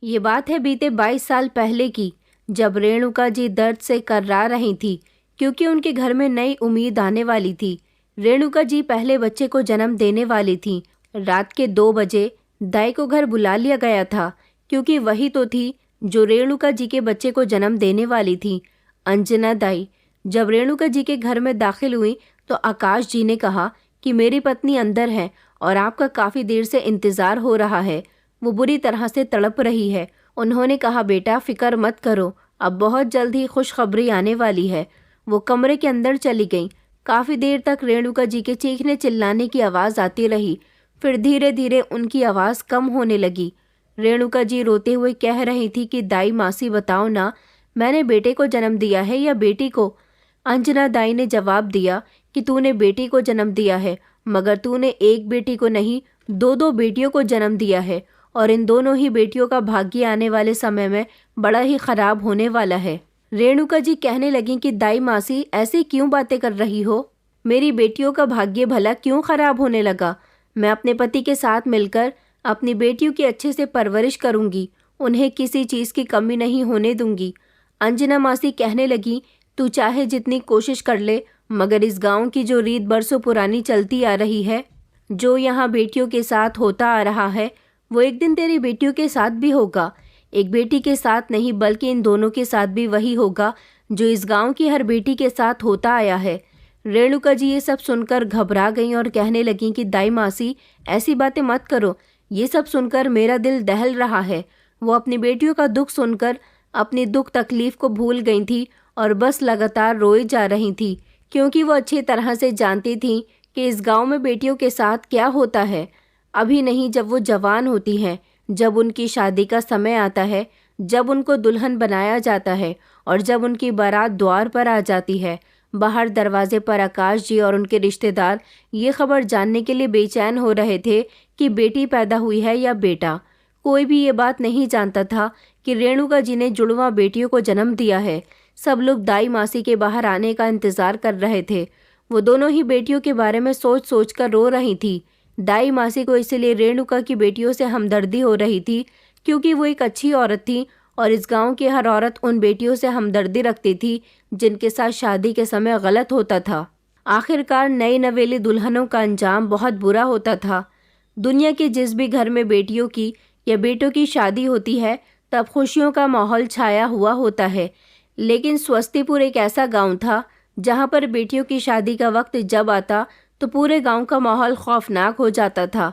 ये बात है बीते 22 साल पहले की, जब रेणुका जी दर्द से कर्रा रही थी क्योंकि उनके घर में नई उम्मीद आने वाली थी। रेणुका जी पहले बच्चे को जन्म देने वाली थी। रात के 2 बजे दाई को घर बुला लिया गया था क्योंकि वही तो थी जो रेणुका जी के बच्चे को जन्म देने वाली थी। अंजना दाई जब रेणुका जी के घर में दाखिल हुई तो आकाश जी ने कहा कि मेरी पत्नी अंदर है और आपका काफ़ी देर से इंतज़ार हो रहा है। वो बुरी तरह से तड़प रही है। उन्होंने कहा, बेटा फिक्र मत करो, अब बहुत जल्द ही खुशखबरी आने वाली है। वो कमरे के अंदर चली गई। काफ़ी देर तक रेणुका जी के चीखने चिल्लाने की आवाज़ आती रही। फिर धीरे धीरे उनकी आवाज़ कम होने लगी। रेणुका जी रोते हुए कह रही थी कि दाई मासी बताओ ना, मैंने बेटे को जन्म दिया है या बेटी को? अंजना दाई ने जवाब दिया कि तूने बेटी को जन्म दिया है, मगर तूने एक बेटी को नहीं 2-2 बेटियों को जन्म दिया है और इन दोनों ही बेटियों का भाग्य आने वाले समय में बड़ा ही खराब होने वाला है। रेणुका जी कहने लगी कि दाई मासी ऐसे क्यों बातें कर रही हो? मेरी बेटियों का भाग्य भला क्यों खराब होने लगा? मैं अपने पति के साथ मिलकर अपनी बेटियों की अच्छे से परवरिश करूंगी, उन्हें किसी चीज़ की कमी नहीं होने दूंगी। अंजना मासी कहने लगी, तू चाहे जितनी कोशिश कर ले, मगर इस गांव की जो रीत बरसों पुरानी चलती आ रही है, जो यहाँ बेटियों के साथ होता आ रहा है, वो एक दिन तेरी बेटियों के साथ भी होगा। एक बेटी के साथ नहीं बल्कि इन दोनों के साथ भी वही होगा जो इस गांव की हर बेटी के साथ होता आया है। रेणुका जी ये सब सुनकर घबरा गईं और कहने लगीं कि दाई मासी ऐसी बातें मत करो, ये सब सुनकर मेरा दिल दहल रहा है। वो अपनी बेटियों का दुख सुनकर अपनी दुख तकलीफ को भूल गई थी और बस लगातार रोए जा रही थी, क्योंकि वो अच्छी तरह से जानती थी कि इस गांव में बेटियों के साथ क्या होता है। अभी नहीं, जब वो जवान होती हैं, जब उनकी शादी का समय आता है, जब उनको दुल्हन बनाया जाता है और जब उनकी बारात द्वार पर आ जाती है, बाहर दरवाजे पर आकाश जी और उनके रिश्तेदार ये खबर जानने के लिए बेचैन हो रहे थे कि बेटी पैदा हुई है या बेटा। कोई भी ये बात नहीं जानता था कि रेणुका जी ने जुड़वा बेटियों को जन्म दिया है। सब लोग दाई मासी के बाहर आने का इंतज़ार कर रहे थे। वो दोनों ही बेटियों के बारे में सोच सोच कर रो रही थी। दाई मासी को इसलिए रेणुका की बेटियों से हमदर्दी हो रही थी क्योंकि वो एक अच्छी औरत थी और इस गांव की हर औरत उन बेटियों से हमदर्दी रखती थी जिनके साथ शादी के समय गलत होता था। आखिरकार नई नवेली दुल्हनों का अंजाम बहुत बुरा होता था। दुनिया के जिस भी घर में बेटियों की या बेटों की शादी होती है, तब खुशियों का माहौल छाया हुआ होता है। लेकिन स्वस्तिपुर एक ऐसा गांव था जहां पर बेटियों की शादी का वक्त जब आता तो पूरे गांव का माहौल खौफनाक हो जाता था।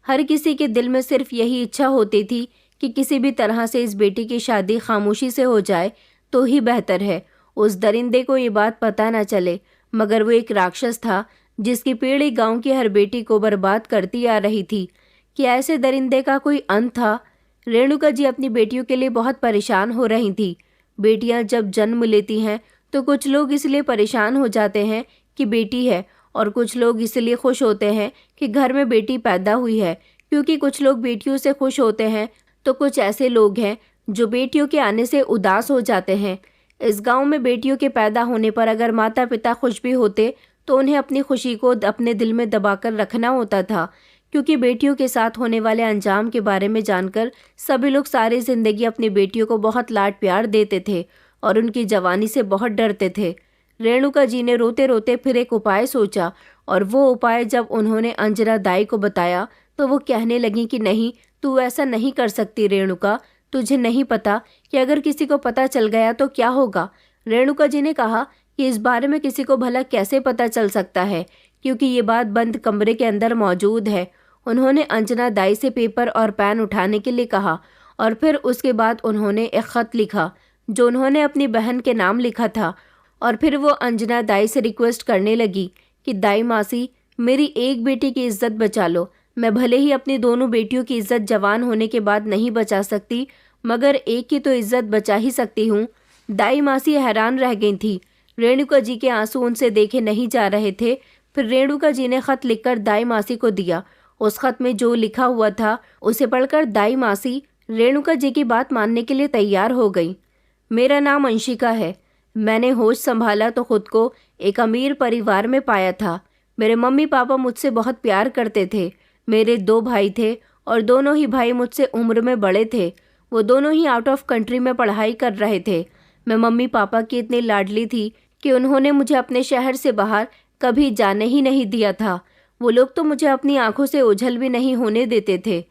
हर किसी के दिल में सिर्फ यही इच्छा होती थी कि किसी भी तरह से इस बेटी की शादी खामोशी से हो जाए तो ही बेहतर है। उस दरिंदे को ये बात पता न चले, मगर वो एक राक्षस था जिसकी पीढ़ी गांव की हर बेटी को बर्बाद करती आ रही थी। क्या ऐसे दरिंदे का कोई अंत था? रेणुका जी अपनी बेटियों के लिए बहुत परेशान हो रही थी। बेटियां जब जन्म लेती हैं तो कुछ लोग इसलिए परेशान हो जाते हैं कि बेटी है, और कुछ लोग इसलिए खुश होते हैं कि घर में बेटी पैदा हुई है। क्योंकि कुछ लोग बेटियों से खुश होते हैं तो कुछ ऐसे लोग हैं जो बेटियों के आने से उदास हो जाते हैं। इस गांव में बेटियों के पैदा होने पर अगर माता पिता खुश भी होते तो उन्हें अपनी खुशी को अपने दिल में दबाकर रखना होता था, क्योंकि बेटियों के साथ होने वाले अंजाम के बारे में जानकर सभी लोग सारी ज़िंदगी अपनी बेटियों को बहुत लाड प्यार देते थे और उनकी जवानी से बहुत डरते थे। रेणुका जी ने रोते रोते फिर एक उपाय सोचा, और वो उपाय जब उन्होंने अंजना दाई को बताया तो वो कहने लगी कि नहीं, तू ऐसा नहीं कर सकती रेणुका, तुझे नहीं पता कि अगर किसी को पता चल गया तो क्या होगा। रेणुका जी ने कहा कि इस बारे में किसी को भला कैसे पता चल सकता है, क्योंकि ये बात बंद कमरे के अंदर मौजूद है। उन्होंने अंजना दाई से पेपर और पेन उठाने के लिए कहा और फिर उसके बाद उन्होंने एक ख़त लिखा जो उन्होंने अपनी बहन के नाम लिखा था। और फिर वो अंजना दाई से रिक्वेस्ट करने लगी कि दाई मासी, मेरी एक बेटी की इज्जत बचा लो। मैं भले ही अपनी दोनों बेटियों की इज्जत जवान होने के बाद नहीं बचा सकती, मगर एक की तो इज्जत बचा ही सकती हूँ। दाई मासी हैरान रह गई थी। रेणुका जी के आंसू उनसे देखे नहीं जा रहे थे। फिर रेणुका जी ने खत लिखकर दाई मासी को दिया। उस खत में जो लिखा हुआ था उसे पढ़कर दाई मासी रेणुका जी की बात मानने के लिए तैयार हो गई। मेरा नाम अंशिका है। मैंने होश संभाला तो खुद को एक अमीर परिवार में पाया था। मेरे मम्मी पापा मुझसे बहुत प्यार करते थे। मेरे 2 भाई थे और दोनों ही भाई मुझसे उम्र में बड़े थे। वो दोनों ही आउट ऑफ कंट्री में पढ़ाई कर रहे थे। मैं मम्मी पापा की इतनी लाडली थी कि उन्होंने मुझे अपने शहर से बाहर कभी जाने ही नहीं दिया था। वो लोग तो मुझे अपनी आंखों से ओझल भी नहीं होने देते थे।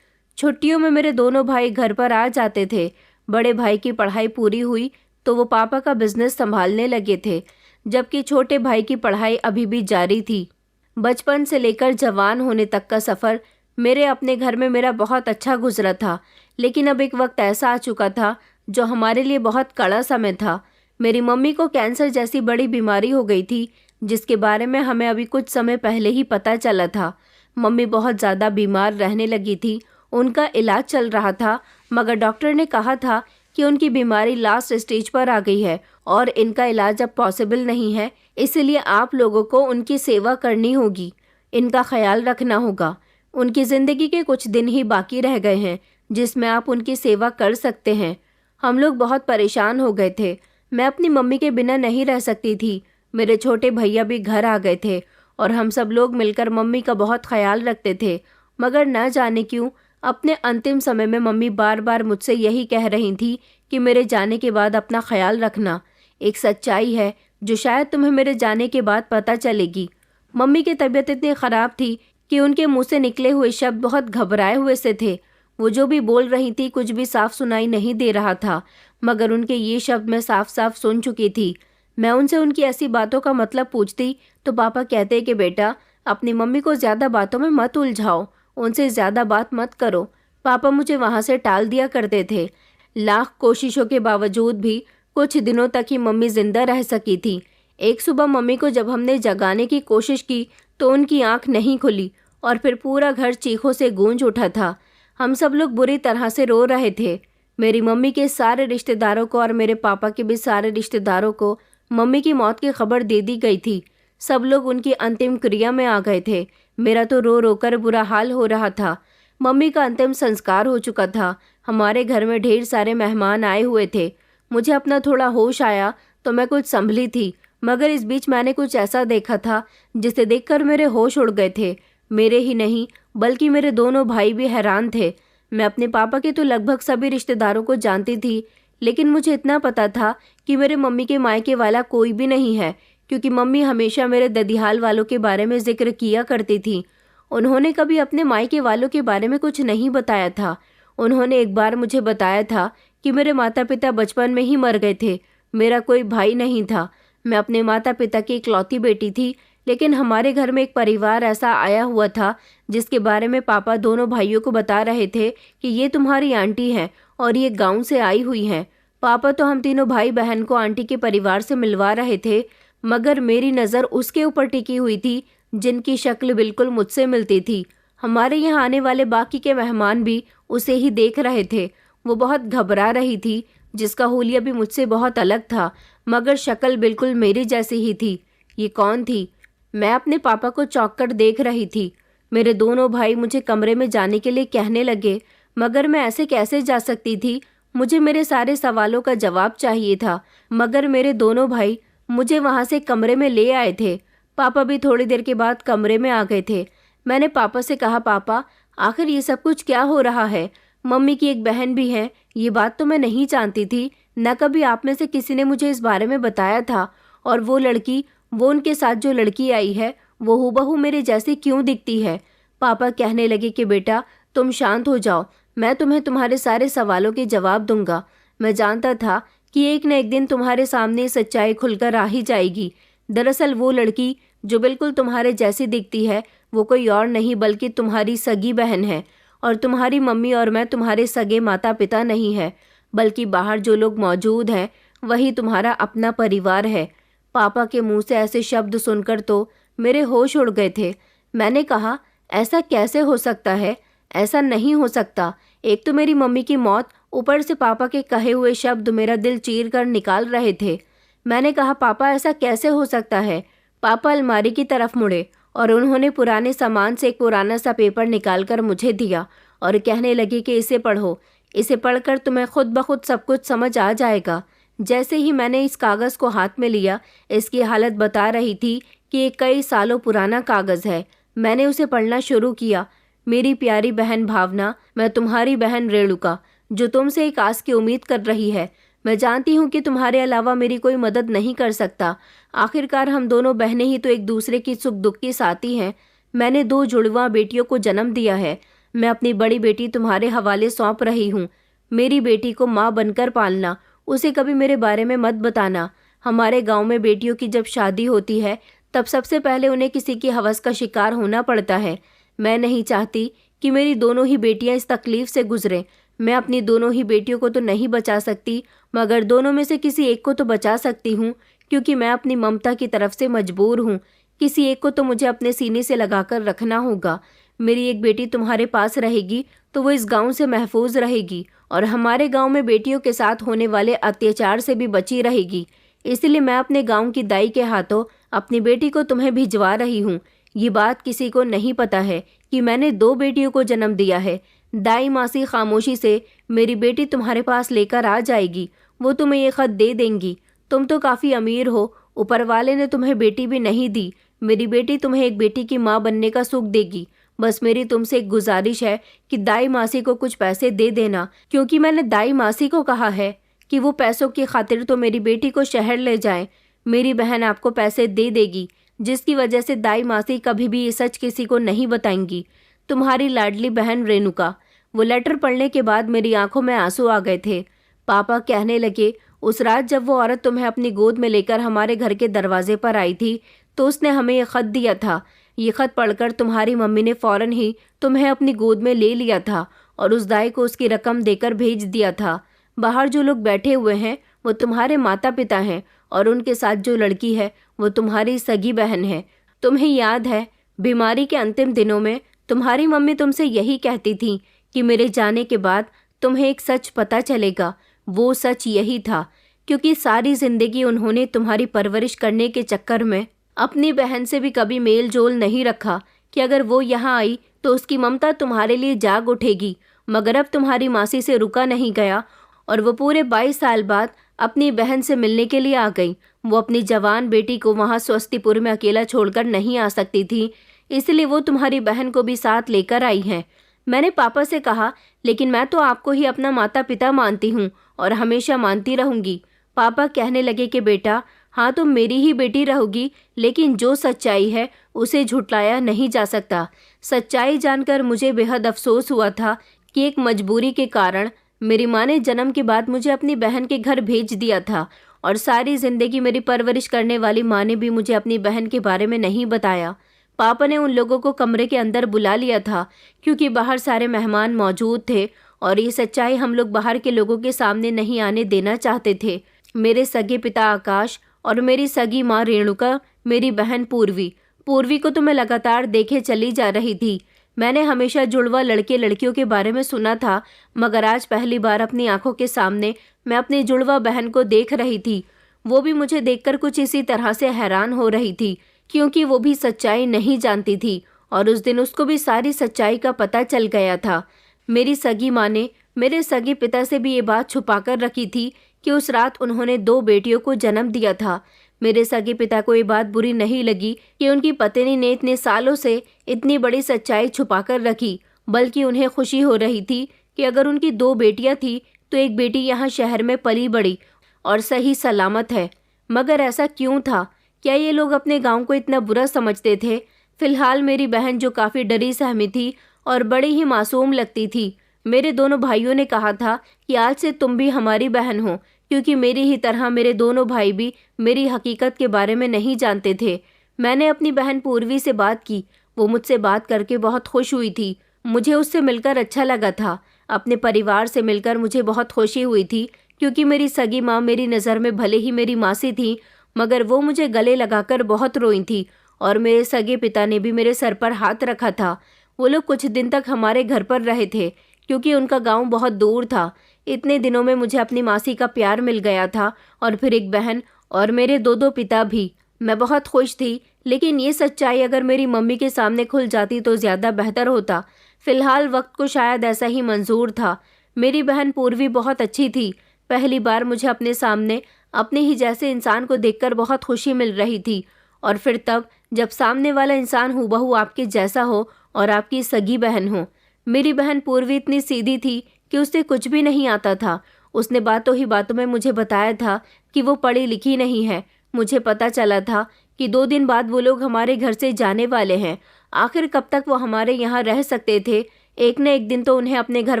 छुट्टियों में मेरे दोनों भाई घर पर आ जाते थे। बड़े भाई की पढ़ाई पूरी हुई तो वो पापा का बिजनेस संभालने लगे थे, जबकि छोटे भाई की पढ़ाई अभी भी जारी थी। बचपन से लेकर जवान होने तक का सफ़र मेरे अपने घर में मेरा बहुत अच्छा गुजरा था, लेकिन अब एक वक्त ऐसा आ चुका था जो हमारे लिए बहुत कड़ा समय था। मेरी मम्मी को कैंसर जैसी बड़ी बीमारी हो गई थी, जिसके बारे में हमें अभी कुछ समय पहले ही पता चला था। मम्मी बहुत ज़्यादा बीमार रहने लगी थी। उनका इलाज चल रहा था, मगर डॉक्टर ने कहा था कि उनकी बीमारी लास्ट स्टेज पर आ गई है और इनका इलाज अब पॉसिबल नहीं है। इसलिए आप लोगों को उनकी सेवा करनी होगी, इनका ख्याल रखना होगा। उनकी ज़िंदगी के कुछ दिन ही बाकी रह गए हैं जिसमें आप उनकी सेवा कर सकते हैं। हम लोग बहुत परेशान हो गए थे। मैं अपनी मम्मी के बिना नहीं रह सकती थी। मेरे छोटे भैया भी घर आ गए थे और हम सब लोग मिलकर मम्मी का बहुत ख्याल रखते थे। मगर न जाने क्यों अपने अंतिम समय में मम्मी बार बार मुझसे यही कह रही थी कि मेरे जाने के बाद अपना ख्याल रखना। एक सच्चाई है जो शायद तुम्हें मेरे जाने के बाद पता चलेगी। मम्मी की तबीयत इतनी ख़राब थी कि उनके मुंह से निकले हुए शब्द बहुत घबराए हुए से थे। वो जो भी बोल रही थी कुछ भी साफ सुनाई नहीं दे रहा था, मगर उनके ये शब्द मैं साफ साफ सुन चुकी थी। मैं उनसे उनकी ऐसी बातों का मतलब पूछती तो पापा कहते कि बेटा, अपनी मम्मी को ज़्यादा बातों में मत उलझाओ, उनसे ज़्यादा बात मत करो। पापा मुझे वहाँ से टाल दिया करते थे। लाख कोशिशों के बावजूद भी कुछ दिनों तक ही मम्मी जिंदा रह सकी थी। एक सुबह मम्मी को जब हमने जगाने की कोशिश की तो उनकी आंख नहीं खुली और फिर पूरा घर चीखों से गूंज उठा था। हम सब लोग बुरी तरह से रो रहे थे। मेरी मम्मी के सारे रिश्तेदारों को और मेरे पापा के भी सारे रिश्तेदारों को मम्मी की मौत की खबर दे दी गई थी। सब लोग उनकी अंतिम क्रिया में आ गए थे। मेरा तो रो रो कर बुरा हाल हो रहा था। मम्मी का अंतिम संस्कार हो चुका था। हमारे घर में ढेर सारे मेहमान आए हुए थे। मुझे अपना थोड़ा होश आया तो मैं कुछ संभली थी, मगर इस बीच मैंने कुछ ऐसा देखा था जिसे देखकर मेरे होश उड़ गए थे। मेरे ही नहीं बल्कि मेरे दोनों भाई भी हैरान थे। मैं अपने पापा के तो लगभग सभी रिश्तेदारों को जानती थी, लेकिन मुझे इतना पता था कि मेरे मम्मी के मायके वाला कोई भी नहीं है, क्योंकि मम्मी हमेशा मेरे ददिहाल वालों के बारे में जिक्र किया करती थी। उन्होंने कभी अपने मायके वालों के बारे में कुछ नहीं बताया था। उन्होंने एक बार मुझे बताया था कि मेरे माता पिता बचपन में ही मर गए थे। मेरा कोई भाई नहीं था। मैं अपने माता पिता की इकलौती बेटी थी, लेकिन हमारे घर में एक परिवार ऐसा आया हुआ था जिसके बारे में पापा दोनों भाइयों को बता रहे थे कि ये तुम्हारी आंटी हैं और ये गांव से आई हुई हैं। पापा तो हम तीनों भाई बहन को आंटी के परिवार से मिलवा रहे थे, मगर मेरी नज़र उसके ऊपर टिकी हुई थी जिनकी शक्ल बिल्कुल मुझसे मिलती थी। हमारे यहाँ आने वाले बाकी के मेहमान भी उसे ही देख रहे थे। वो बहुत घबरा रही थी, जिसका हुलिया भी मुझसे बहुत अलग था, मगर शक्ल बिल्कुल मेरी जैसी ही थी। ये कौन थी? मैं अपने पापा को चौंक कर देख रही थी। मेरे दोनों भाई मुझे कमरे में जाने के लिए कहने लगे, मगर मैं ऐसे कैसे जा सकती थी? मुझे मेरे सारे सवालों का जवाब चाहिए था, मगर मेरे दोनों भाई मुझे वहाँ से कमरे में ले आए थे। पापा भी थोड़ी देर के बाद कमरे में आ गए थे। मैंने पापा से कहा, पापा आखिर ये सब कुछ क्या हो रहा है? मम्मी की एक बहन भी है, ये बात तो मैं नहीं जानती थी। न कभी आप में से किसी ने मुझे इस बारे में बताया था। और वो लड़की, वो उनके साथ जो लड़की आई है, वो हूबहू मेरे जैसी क्यों दिखती है? पापा कहने लगे कि बेटा तुम शांत हो जाओ, मैं तुम्हें तुम्हारे सारे सवालों के जवाब दूंगा। मैं जानता था कि एक न एक दिन तुम्हारे सामने सच्चाई खुलकर आ ही जाएगी। दरअसल वो लड़की जो बिल्कुल तुम्हारे जैसी दिखती है, वो कोई और नहीं बल्कि तुम्हारी सगी बहन है। और तुम्हारी मम्मी और मैं तुम्हारे सगे माता पिता नहीं है, बल्कि बाहर जो लोग मौजूद हैं वही तुम्हारा अपना परिवार है। पापा के मुंह से ऐसे शब्द सुनकर तो मेरे होश उड़ गए थे। मैंने कहा, ऐसा कैसे हो सकता है? ऐसा नहीं हो सकता। एक तो मेरी मम्मी की मौत, ऊपर से पापा के कहे हुए शब्द मेरा दिल चीर कर निकाल रहे थे। मैंने कहा, पापा ऐसा कैसे हो सकता है? पापा अलमारी की तरफ मुड़े और उन्होंने पुराने सामान से एक पुराना सा पेपर निकालकर मुझे दिया और कहने लगे कि इसे पढ़ो, इसे पढ़कर तुम्हें खुद ब खुद सब कुछ समझ आ जाएगा। जैसे ही मैंने इस कागज़ को हाथ में लिया, इसकी हालत बता रही थी कि ये कई सालों पुराना कागज़ है। मैंने उसे पढ़ना शुरू किया। मेरी प्यारी बहन भावना, मैं तुम्हारी बहन रेणुका जो तुमसे एक आस की उम्मीद कर रही है। मैं जानती हूँ कि तुम्हारे अलावा मेरी कोई मदद नहीं कर सकता। आखिरकार हम दोनों बहनें ही तो एक दूसरे की सुख दुख की साथी हैं। मैंने 2 जुड़वा बेटियों को जन्म दिया है। मैं अपनी बड़ी बेटी तुम्हारे हवाले सौंप रही हूँ। मेरी बेटी को माँ बनकर पालना, उसे कभी मेरे बारे में मत बताना। हमारे गांव में बेटियों की जब शादी होती है तब सबसे पहले उन्हें किसी की हवस का शिकार होना पड़ता है। मैं नहीं चाहती कि मेरी दोनों ही बेटियां इस तकलीफ से गुजरें। मैं अपनी दोनों ही बेटियों को तो नहीं बचा सकती, मगर दोनों में से किसी एक को तो बचा सकती हूँ, क्योंकि मैं अपनी ममता की तरफ से मजबूर हूँ। किसी एक को तो मुझे अपने सीने से लगाकर रखना होगा। मेरी एक बेटी तुम्हारे पास रहेगी तो वो इस गांव से महफूज रहेगी और हमारे गांव में बेटियों के साथ होने वाले अत्याचार से भी बची रहेगी। इसलिए मैं अपने गांव की दाई के हाथों अपनी बेटी को तुम्हें भिजवा रही हूँ। ये बात किसी को नहीं पता है कि मैंने 2 बेटियों को जन्म दिया है। दाई मासी खामोशी से मेरी बेटी तुम्हारे पास लेकर आ जाएगी। वो तुम्हें ये खत दे देंगी। तुम तो काफ़ी अमीर हो, ऊपर वाले ने तुम्हें बेटी भी नहीं दी। मेरी बेटी तुम्हें एक बेटी की माँ बनने का सुख देगी। बस मेरी तुमसे एक गुजारिश है कि दाई मासी को कुछ पैसे दे देना, क्योंकि मैंने दाई मासी को कहा है कि वो पैसों की खातिर तो मेरी बेटी को शहर ले जाएं। मेरी बहन आपको पैसे दे देगी, जिसकी वजह से दाई मासी कभी भी ये सच किसी को नहीं बताएंगी। तुम्हारी लाडली बहन रेणुका। वो लेटर पढ़ने के बाद मेरी आंखों में आंसू आ गए थे। पापा कहने लगे, उस रात जब वो औरत तुम्हें अपनी गोद में लेकर हमारे घर के दरवाजे पर आई थी तो उसने हमें ये खत दिया था। ये खत पढ़कर तुम्हारी मम्मी ने फौरन ही तुम्हें अपनी गोद में ले लिया था और उस दाई को उसकी रकम देकर भेज दिया था। बाहर जो लोग बैठे हुए हैं वो तुम्हारे माता पिता हैं और उनके साथ जो लड़की है वो तुम्हारी सगी बहन है। तुम्हें याद है, बीमारी के अंतिम दिनों में तुम्हारी मम्मी तुमसे यही कहती थी कि मेरे जाने के बाद तुम्हें एक सच पता चलेगा। वो सच यही था, क्योंकि सारी जिंदगी उन्होंने तुम्हारी परवरिश करने के चक्कर में अपनी बहन से भी कभी मेल जोल नहीं रखा कि अगर वो यहाँ आई तो उसकी ममता तुम्हारे लिए जाग उठेगी। मगर अब तुम्हारी मासी से रुका नहीं गया और वो पूरे 22 साल बाद अपनी बहन से मिलने के लिए आ गई। वो अपनी जवान बेटी को वहाँ स्वस्तिपुर में अकेला छोड़कर नहीं आ सकती थी, इसलिए वो तुम्हारी बहन को भी साथ लेकर आई हैं। मैंने पापा से कहा, लेकिन मैं तो आपको ही अपना माता पिता मानती हूँ और हमेशा मानती रहूँगी। पापा कहने लगे कि बेटा, हाँ तुम मेरी ही बेटी रहोगी, लेकिन जो सच्चाई है उसे झुटलाया नहीं जा सकता। सच्चाई जानकर मुझे बेहद अफसोस हुआ था कि एक मजबूरी के कारण मेरी माँ ने जन्म के बाद मुझे अपनी बहन के घर भेज दिया था और सारी जिंदगी मेरी परवरिश करने वाली माँ ने भी मुझे अपनी बहन के बारे में नहीं बताया। पापा ने उन लोगों को कमरे के अंदर बुला लिया था क्योंकि बाहर सारे मेहमान मौजूद थे और ये सच्चाई हम लोग बाहर के लोगों के सामने नहीं आने देना चाहते थे। मेरे सगे पिता आकाश और मेरी सगी माँ रेणुका, मेरी बहन पूर्वी को तो मैं लगातार देखे चली जा रही थी। मैंने हमेशा जुड़वा लड़के लड़कियों के बारे में सुना था, मगर आज पहली बार अपनी आंखों के सामने मैं अपनी जुड़वा बहन को देख रही थी। वो भी मुझे देखकर कुछ इसी तरह से हैरान हो रही थी, क्योंकि वो भी सच्चाई नहीं जानती थी और उस दिन उसको भी सारी सच्चाई का पता चल गया था। मेरी सगी माँ ने मेरे सगे पिता से भी ये बात छुपा कर रखी थी कि उस रात उन्होंने 2 बेटियों को जन्म दिया था। मेरे सगे पिता को ये बात बुरी नहीं लगी कि उनकी पत्नी ने इतने सालों से इतनी बड़ी सच्चाई छुपा कर रखी, बल्कि उन्हें खुशी हो रही थी कि अगर उनकी 2 बेटियां थी तो एक बेटी यहाँ शहर में पली बड़ी और सही सलामत है। मगर ऐसा क्यों था? क्या ये लोग अपने गांव को इतना बुरा समझते थे? फिलहाल मेरी बहन, जो काफ़ी डरी सहमी थी और बड़ी ही मासूम लगती थी, मेरे दोनों भाइयों ने कहा था कि आज से तुम भी हमारी बहन हो, क्योंकि मेरी ही तरह मेरे दोनों भाई भी मेरी हकीकत के बारे में नहीं जानते थे। मैंने अपनी बहन पूर्वी से बात की। वो मुझसे बात करके बहुत खुश हुई थी। मुझे उससे मिलकर अच्छा लगा था। अपने परिवार से मिलकर मुझे बहुत खुशी हुई थी, क्योंकि मेरी सगी माँ मेरी नज़र में भले ही मेरी मासी थी, मगर वो मुझे गले लगाकर बहुत रोई थी और मेरे सगे पिता ने भी मेरे सर पर हाथ रखा था। वो लोग कुछ दिन तक हमारे घर पर रहे थे, क्योंकि उनका गांव बहुत दूर था। इतने दिनों में मुझे अपनी मासी का प्यार मिल गया था और फिर एक बहन और मेरे 2 पिता भी। मैं बहुत खुश थी, लेकिन ये सच्चाई अगर मेरी मम्मी के सामने खुल जाती तो ज़्यादा बेहतर होता। फिलहाल वक्त को शायद ऐसा ही मंजूर था। मेरी बहन पूर्वी बहुत अच्छी थी। पहली बार मुझे अपने सामने अपने ही जैसे इंसान को देखकर बहुत खुशी मिल रही थी, और फिर तब जब सामने वाला इंसान हूबहू आपके जैसा हो और आपकी सगी बहन हो। मेरी बहन पूर्वी इतनी सीधी थी कि उसे कुछ भी नहीं आता था। उसने बातों ही बातों में मुझे बताया था कि वो पढ़ी लिखी नहीं है। मुझे पता चला था कि 2 दिन बाद वो लोग हमारे घर से जाने वाले हैं। आखिर कब तक वो हमारे यहाँ रह सकते थे? एक न एक दिन तो उन्हें अपने घर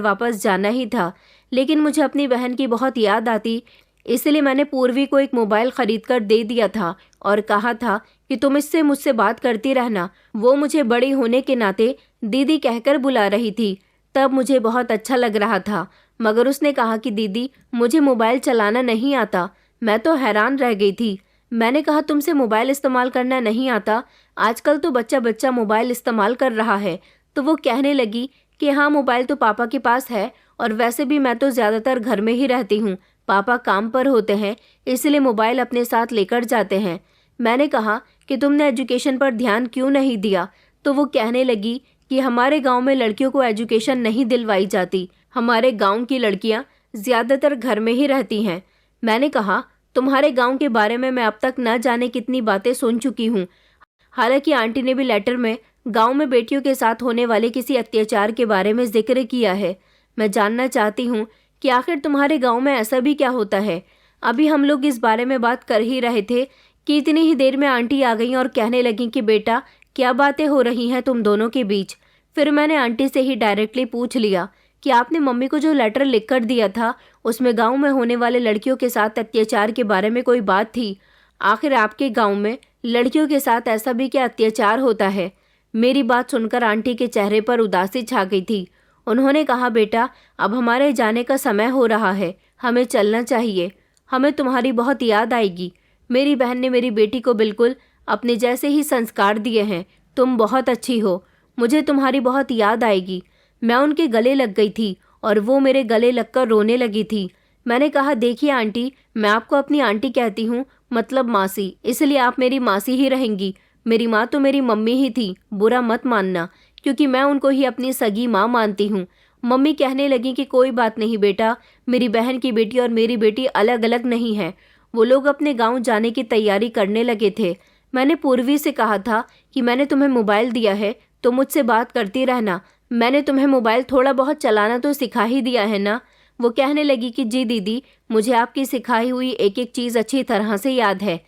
वापस जाना ही था। लेकिन मुझे अपनी बहन की बहुत याद आती, इसलिए मैंने पूर्वी को एक मोबाइल खरीद कर दे दिया था और कहा था कि तुम इससे मुझसे बात करती रहना। वो मुझे बड़ी होने के नाते दीदी कहकर बुला रही थी। तब मुझे बहुत अच्छा लग रहा था, मगर उसने कहा कि दीदी मुझे मोबाइल चलाना नहीं आता। मैं तो हैरान रह गई थी। मैंने कहा तुमसे मोबाइल इस्तेमाल करना नहीं आता? आजकल तो बच्चा बच्चा मोबाइल इस्तेमाल कर रहा है। तो वो कहने लगी कि हाँ, मोबाइल तो पापा के पास है और वैसे भी मैं तो ज़्यादातर घर में ही रहती हूँ। पापा काम पर होते हैं, इसलिए मोबाइल अपने साथ लेकर जाते हैं। मैंने कहा कि तुमने एजुकेशन पर ध्यान क्यों नहीं दिया? तो वो कहने लगी कि हमारे गांव में लड़कियों को एजुकेशन नहीं दिलवाई जाती। हमारे गांव की लड़कियां ज़्यादातर घर में ही रहती हैं। मैंने कहा तुम्हारे गांव के बारे में मैं अब तक न जाने कितनी बातें सुन चुकी हूँ। हालांकि आंटी ने भी लेटर में गांव में बेटियों के साथ होने वाले किसी अत्याचार के बारे में जिक्र किया है। मैं जानना चाहती हूँ कि आखिर तुम्हारे गांव में ऐसा भी क्या होता है? अभी हम लोग इस बारे में बात कर ही रहे थे कि इतनी ही देर में आंटी आ गई और कहने लगी कि बेटा क्या बातें हो रही हैं तुम दोनों के बीच। फिर मैंने आंटी से ही डायरेक्टली पूछ लिया कि आपने मम्मी को जो लेटर लिख कर दिया था उसमें गांव में होने वाले लड़कियों के साथ अत्याचार के बारे में कोई बात थी? आखिर आपके गांव में लड़कियों के साथ ऐसा भी क्या अत्याचार होता है? मेरी बात सुनकर आंटी के चेहरे पर उदासी छा गई थी। उन्होंने कहा बेटा अब हमारे जाने का समय हो रहा है, हमें चलना चाहिए। हमें तुम्हारी बहुत याद आएगी। मेरी बहन ने मेरी बेटी को बिल्कुल अपने जैसे ही संस्कार दिए हैं। तुम बहुत अच्छी हो, मुझे तुम्हारी बहुत याद आएगी। मैं उनके गले लग गई थी और वो मेरे गले लगकर रोने लगी थी। मैंने कहा देखिए आंटी, मैं आपको अपनी आंटी कहती हूँ, मतलब मासी, इसलिए आप मेरी मासी ही रहेंगी। मेरी माँ तो मेरी मम्मी ही थी, बुरा मत मानना, क्योंकि मैं उनको ही अपनी सगी माँ मानती हूँ। मम्मी कहने लगी कि कोई बात नहीं बेटा, मेरी बहन की बेटी और मेरी बेटी अलग अलग नहीं है। वो लोग अपने गांव जाने की तैयारी करने लगे थे। मैंने पूर्वी से कहा था कि मैंने तुम्हें मोबाइल दिया है तो मुझसे बात करती रहना। मैंने तुम्हें मोबाइल थोड़ा बहुत चलाना तो सिखा ही दिया है ना? वो कहने लगी कि जी दीदी, मुझे आपकी सिखाई हुई एक एक चीज़ अच्छी तरह से याद है।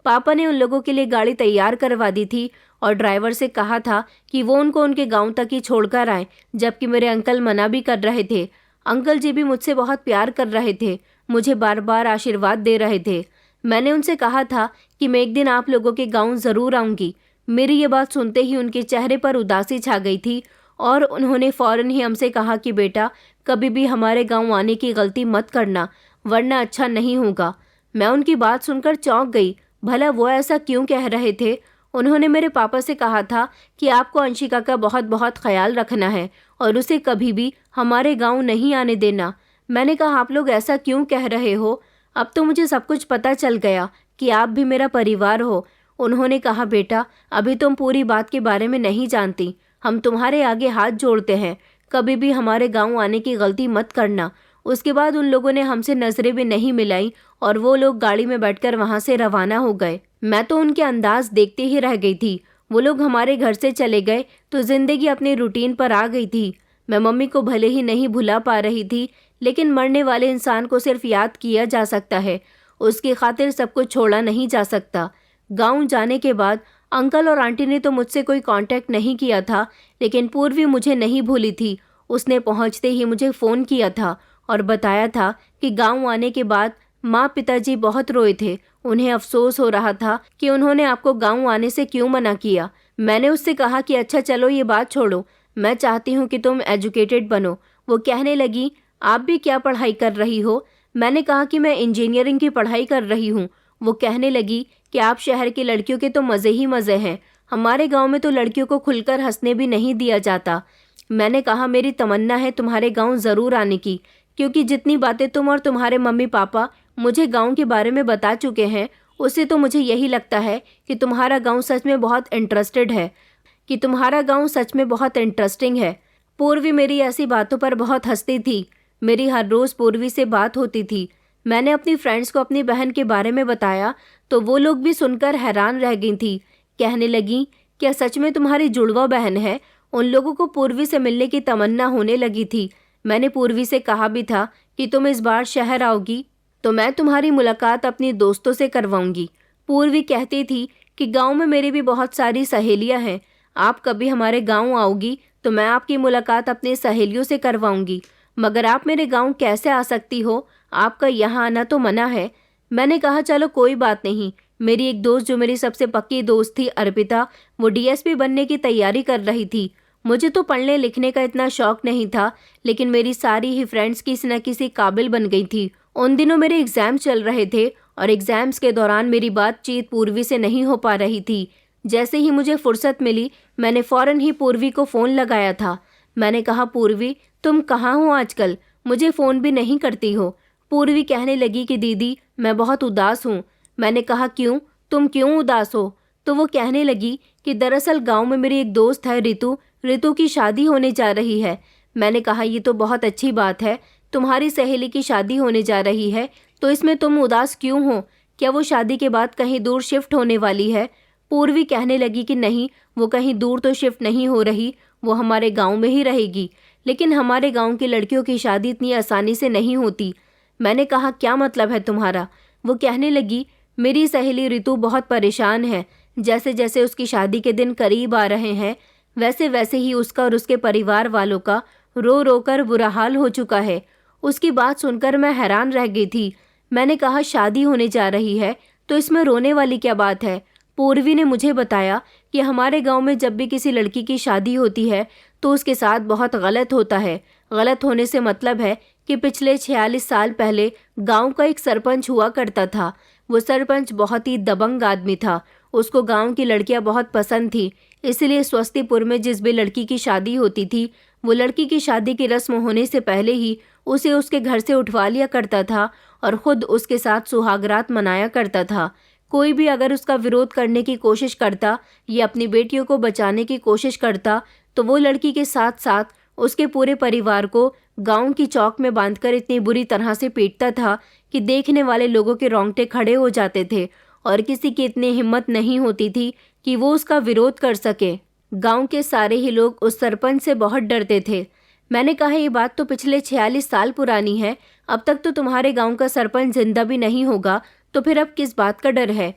पापा ने उन लोगों के लिए गाड़ी तैयार करवा दी थी और ड्राइवर से कहा था कि वो उनको उनके गांव तक ही छोड़कर आए, जबकि मेरे अंकल मना भी कर रहे थे। अंकल जी भी मुझसे बहुत प्यार कर रहे थे, मुझे बार बार आशीर्वाद दे रहे थे। मैंने उनसे कहा था कि मैं एक दिन आप लोगों के गांव ज़रूर आऊँगी। मेरी ये बात सुनते ही उनके चेहरे पर उदासी छा गई थी और उन्होंने फ़ौरन ही हमसे कहा कि बेटा कभी भी हमारे गांव आने की गलती मत करना, वरना अच्छा नहीं होगा। मैं उनकी बात सुनकर चौंक गई। भला वो ऐसा क्यों कह रहे थे? उन्होंने मेरे पापा से कहा था कि आपको अंशिका का बहुत बहुत ख्याल रखना है और उसे कभी भी हमारे गांव नहीं आने देना। मैंने कहा आप लोग ऐसा क्यों कह रहे हो? अब तो मुझे सब कुछ पता चल गया कि आप भी मेरा परिवार हो। उन्होंने कहा बेटा अभी तुम पूरी बात के बारे में नहीं जानती, हम तुम्हारे आगे हाथ जोड़ते हैं, कभी भी हमारे गांव आने की गलती मत करना। उसके बाद उन लोगों ने हमसे नजरें भी नहीं मिलाई और वो लोग गाड़ी में बैठकर वहां से रवाना हो गए। मैं तो उनके अंदाज देखते ही रह गई थी। वो लोग हमारे घर से चले गए तो जिंदगी अपने रूटीन पर आ गई थी। मैं मम्मी को भले ही नहीं भुला पा रही थी, लेकिन मरने वाले इंसान को सिर्फ याद किया जा सकता है, उसकी खातिर सब कुछ छोड़ा नहीं जा सकता। गाँव जाने के बाद अंकल और आंटी ने तो मुझसे कोई कांटेक्ट नहीं किया था, लेकिन पूर्वी मुझे नहीं भूली थी। उसने पहुंचते ही मुझे फ़ोन किया था और बताया था कि गांव आने के बाद माँ पिताजी बहुत रोए थे। उन्हें अफसोस हो रहा था कि उन्होंने आपको गांव आने से क्यों मना किया। मैंने उससे कहा कि अच्छा चलो ये बात छोड़ो, मैं चाहती हूँ कि तुम एजुकेटेड बनो। वो कहने लगी आप भी क्या पढ़ाई कर रही हो? मैंने कहा कि मैं इंजीनियरिंग की पढ़ाई कर रही हूँ। वो कहने लगी कि आप शहर की लड़कियों के तो मज़े ही मज़े हैं, हमारे गांव में तो लड़कियों को खुलकर हंसने भी नहीं दिया जाता। मैंने कहा मेरी तमन्ना है तुम्हारे गांव ज़रूर आने की, क्योंकि जितनी बातें तुम और तुम्हारे मम्मी पापा मुझे गांव के बारे में बता चुके हैं, उससे तो मुझे यही लगता है कि तुम्हारा गांव सच में बहुत इंटरेस्टेड है, कि तुम्हारा गांव सच में बहुत इंटरेस्टिंग है। पूर्वी मेरी ऐसी बातों पर बहुत हंसती थी। मेरी हर रोज़ पूर्वी से बात होती थी। मैंने अपनी फ्रेंड्स को अपनी बहन के बारे में बताया तो वो लोग भी सुनकर हैरान रह गई थी। कहने लगी क्या सच में तुम्हारी जुड़वा बहन है? उन लोगों को पूर्वी से मिलने की तमन्ना होने लगी थी। मैंने पूर्वी से कहा भी था कि तुम इस बार शहर आओगी तो मैं तुम्हारी मुलाकात अपनी दोस्तों से करवाऊंगी। पूर्वी कहती थी कि गांव में मेरी भी बहुत सारी सहेलियां हैं, आप कभी हमारे गांव आओगी तो मैं आपकी मुलाकात अपनी सहेलियों से करवाऊंगी, मगर आप मेरे गांव कैसे आ सकती हो, आपका यहाँ आना तो मना है। मैंने कहा चलो कोई बात नहीं। मेरी एक दोस्त जो मेरी सबसे पक्की दोस्त थी अर्पिता, वो डीएसपी बनने की तैयारी कर रही थी। मुझे तो पढ़ने लिखने का इतना शौक नहीं था, लेकिन मेरी सारी ही फ्रेंड्स किसी न किसी काबिल बन गई थी। उन दिनों मेरे एग्जाम चल रहे थे और एग्जाम्स के दौरान मेरी बातचीत पूर्वी से नहीं हो पा रही थी। जैसे ही मुझे फुर्सत मिली मैंने फ़ौरन ही पूर्वी को फ़ोन लगाया था। मैंने कहा पूर्वी तुम कहाँ हो आजकल, मुझे फ़ोन भी नहीं करती हो। पूर्वी कहने लगी कि दीदी मैं बहुत उदास हूँ। मैंने कहा क्यों, तुम क्यों उदास हो? तो वो कहने लगी कि दरअसल गांव में मेरी एक दोस्त है रितु, रितु की शादी होने जा रही है। मैंने कहा ये तो बहुत अच्छी बात है, तुम्हारी सहेली की शादी होने जा रही है तो इसमें तुम उदास क्यों हो? क्या वो शादी के बाद कहीं दूर शिफ्ट होने वाली है? पूर्वी कहने लगी कि नहीं, वो कहीं दूर तो शिफ्ट नहीं हो रही, वो हमारे गांव में ही रहेगी। लेकिन हमारे गांव की लड़कियों की शादी इतनी आसानी से नहीं होती। मैंने कहा क्या मतलब है तुम्हारा? वो कहने लगी मेरी सहेली रितु बहुत परेशान है। जैसे जैसे उसकी शादी के दिन करीब आ रहे हैं वैसे वैसे ही उसका और उसके परिवार वालों का रो रो कर बुरा हाल हो चुका है। उसकी बात सुनकर मैं हैरान रह गई थी। मैंने कहा शादी होने जा रही है तो इसमें रोने वाली क्या बात है? पूर्वी ने मुझे बताया कि हमारे गांव में जब भी किसी लड़की की शादी होती है तो उसके साथ बहुत गलत होता है। गलत होने से मतलब है कि पिछले 46 साल पहले गांव का एक सरपंच हुआ करता था। वो सरपंच बहुत ही दबंग आदमी था। उसको गांव की लड़कियां बहुत पसंद थी, इसलिए स्वस्तिपुर में जिस भी लड़की की शादी होती थी वो लड़की की शादी की रस्म होने से पहले ही उसे उसके घर से उठवा लिया करता था और खुद उसके साथ सुहागरात मनाया करता था। कोई भी अगर उसका विरोध करने की कोशिश करता या अपनी बेटियों को बचाने की कोशिश करता तो वो लड़की के साथ साथ उसके पूरे परिवार को गांव की चौक में बांधकर इतनी बुरी तरह से पीटता था कि देखने वाले लोगों के रोंगटे खड़े हो जाते थे और किसी की इतनी हिम्मत नहीं होती थी कि वो उसका विरोध कर सके। गांव के सारे ही लोग उस सरपंच से बहुत डरते थे। मैंने कहा ये बात तो पिछले 46 साल पुरानी है, अब तक तो तुम्हारे गांव का सरपंच जिंदा भी नहीं होगा, तो फिर अब किस बात का डर है?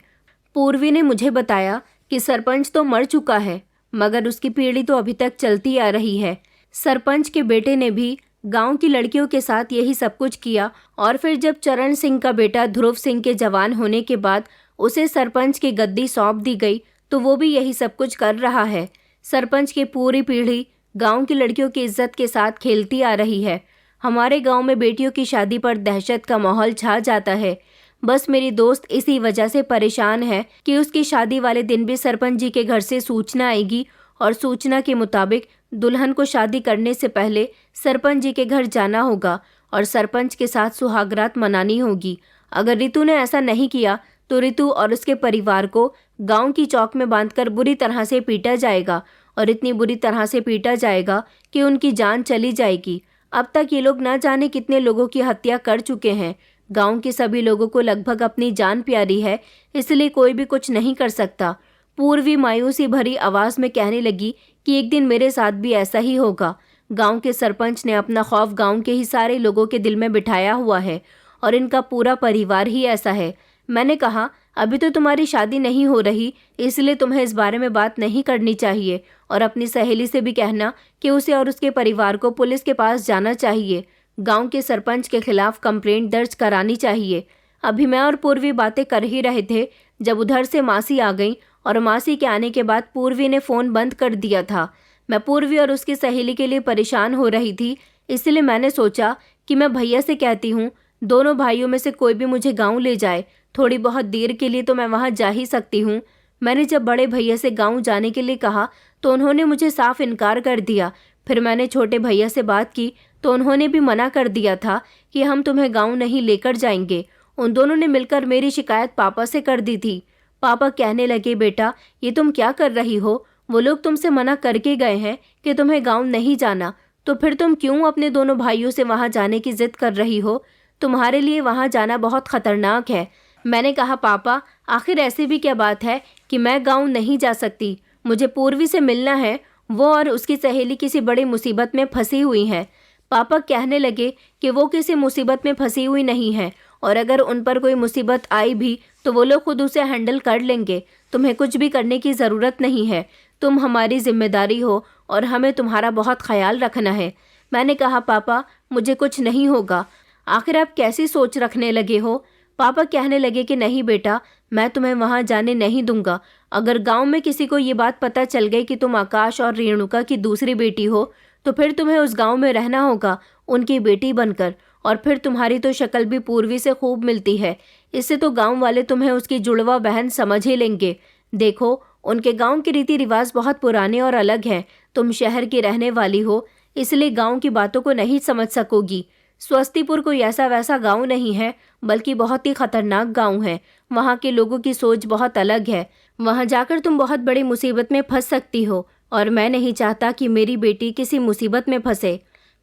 पूर्वी ने मुझे बताया कि सरपंच तो मर चुका है मगर उसकी पीढ़ी तो अभी तक चलती आ रही है। सरपंच के बेटे ने भी गांव की लड़कियों के साथ यही सब कुछ किया और फिर जब चरण सिंह का बेटा ध्रुव सिंह के जवान होने के बाद उसे सरपंच की गद्दी सौंप दी गई तो वो भी यही सब कुछ कर रहा है। सरपंच की पूरी पीढ़ी गांव की लड़कियों की इज्जत के साथ खेलती आ रही है। हमारे गांव में बेटियों की शादी पर दहशत का माहौल छा जाता है। बस मेरी दोस्त इसी वजह से परेशान है कि उसकी शादी वाले दिन भी सरपंच जी के घर से सूचना आएगी और सूचना के मुताबिक दुल्हन को शादी करने से पहले सरपंच जी के घर जाना होगा और सरपंच के साथ सुहागरात मनानी होगी। अगर रितु ने ऐसा नहीं किया तो रितु और उसके परिवार को गांव की चौक में बांधकर बुरी तरह से पीटा जाएगा और इतनी बुरी तरह से पीटा जाएगा कि उनकी जान चली जाएगी। अब तक ये लोग न जाने कितने लोगों की हत्या कर चुके हैं। गांव के सभी लोगों को लगभग अपनी जान प्यारी है, इसलिए कोई भी कुछ नहीं कर सकता। पूर्वी मायूसी भरी आवाज में कहने लगी कि एक दिन मेरे साथ भी ऐसा ही होगा। गांव के सरपंच ने अपना खौफ गांव के ही सारे लोगों के दिल में बिठाया हुआ है और इनका पूरा परिवार ही ऐसा है। मैंने कहा अभी तो तुम्हारी शादी नहीं हो रही, इसलिए तुम्हें इस बारे में बात नहीं करनी चाहिए और अपनी सहेली से भी कहना कि उसे और उसके परिवार को पुलिस के पास जाना चाहिए। गांव के सरपंच के खिलाफ कंप्लेंट दर्ज करानी चाहिए। अभी मैं और पूर्वी बातें कर ही रहे थे जब उधर से मासी आ गई और मासी के आने के बाद पूर्वी ने फ़ोन बंद कर दिया था। मैं पूर्वी और उसकी सहेली के लिए परेशान हो रही थी, इसलिए मैंने सोचा कि मैं भैया से कहती हूँ दोनों भाइयों में से कोई भी मुझे गाँव ले जाए। थोड़ी बहुत देर के लिए तो मैं वहाँ जा ही सकती हूँ। मैंने जब बड़े भैया से गाँव जाने के लिए कहा तो उन्होंने मुझे साफ इनकार कर दिया। फिर मैंने छोटे भैया से बात की तो उन्होंने भी मना कर दिया था कि हम तुम्हें गाँव नहीं लेकर जाएंगे। उन दोनों ने मिलकर मेरी शिकायत पापा से कर दी थी। पापा कहने लगे बेटा ये तुम क्या कर रही हो, वो लोग तुमसे मना करके गए हैं कि तुम्हें गाँव नहीं जाना, तो फिर तुम क्यों अपने दोनों भाइयों से वहाँ जाने की जिद कर रही हो? तुम्हारे लिए वहाँ जाना बहुत खतरनाक है। मैंने कहा पापा आखिर ऐसी भी क्या बात है कि मैं गाँव नहीं जा सकती? मुझे पूर्वी से मिलना है, वो और उसकी सहेली किसी बड़ी मुसीबत में फंसी हुई हैं। पापा कहने लगे कि वो किसी मुसीबत में फंसी हुई नहीं है और अगर उन पर कोई मुसीबत आई भी तो वो लोग खुद उसे हैंडल कर लेंगे। तुम्हें कुछ भी करने की ज़रूरत नहीं है। तुम हमारी जिम्मेदारी हो और हमें तुम्हारा बहुत ख्याल रखना है। मैंने कहा पापा मुझे कुछ नहीं होगा। आखिर आप कैसी सोच रखने लगे हो? पापा कहने लगे कि नहीं बेटा, मैं तुम्हें वहाँ जाने नहीं दूंगा। अगर गांव में किसी को ये बात पता चल गई कि तुम आकाश और रेणुका की दूसरी बेटी हो तो फिर तुम्हें उस गांव में रहना होगा उनकी बेटी बनकर। और फिर तुम्हारी तो शक्ल भी पूर्वी से खूब मिलती है, इससे तो गांव वाले तुम्हें उसकी जुड़वा बहन समझ ही लेंगे। देखो उनके गांव के रीति रिवाज बहुत पुराने और अलग हैं। तुम शहर की रहने वाली हो इसलिए गांव की बातों को नहीं समझ सकोगी। स्वस्तिपुर कोई ऐसा वैसा गांव नहीं है, बल्कि बहुत ही खतरनाक गांव है। वहाँ के लोगों की सोच बहुत अलग है। वहाँ जाकर तुम बहुत बड़ी मुसीबत में फंस सकती हो और मैं नहीं चाहता कि मेरी बेटी किसी मुसीबत में फंसे।